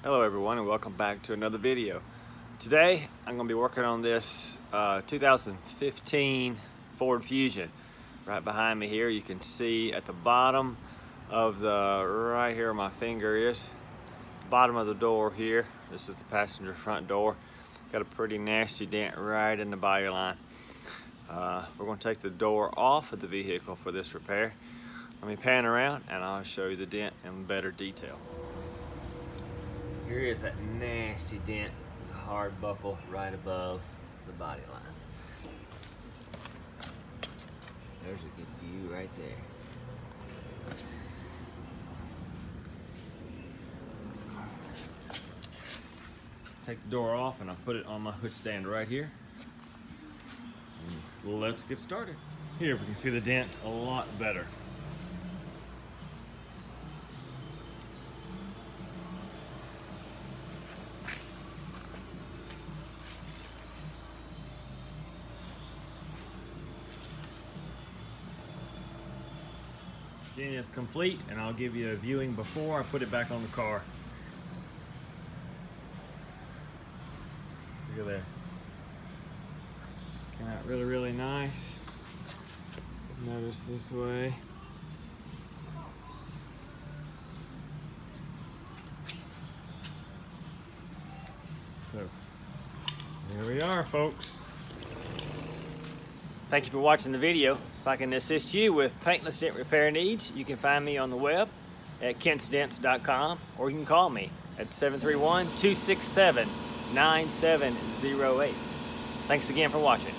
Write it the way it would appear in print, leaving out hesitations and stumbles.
Hello everyone and welcome back to another video. Today I'm going to be working on this 2015 Ford Fusion. Right behind me here you can see at the bottom of right here where my finger is, bottom of the door here, this is the passenger front door, got a pretty nasty dent right in the body line. We're going to take the door off of the vehicle for this repair. Let me pan around and I'll show you the dent in better detail. Here is that nasty dent, hard buckle right above the body line. There's a good view right there. Take the door off and I'll put it on my hood stand right here. And let's get started. Here we can see the dent a lot better. Dent is complete, and I'll give you a viewing before I put it back on the car. Look at there. Came out really nice. Notice this way. So, here we are, folks. Thank you for watching the video. If I can assist you with paintless dent repair needs, you can find me on the web at kentsdents.com, or you can call me at 731-267-9708. Thanks again for watching.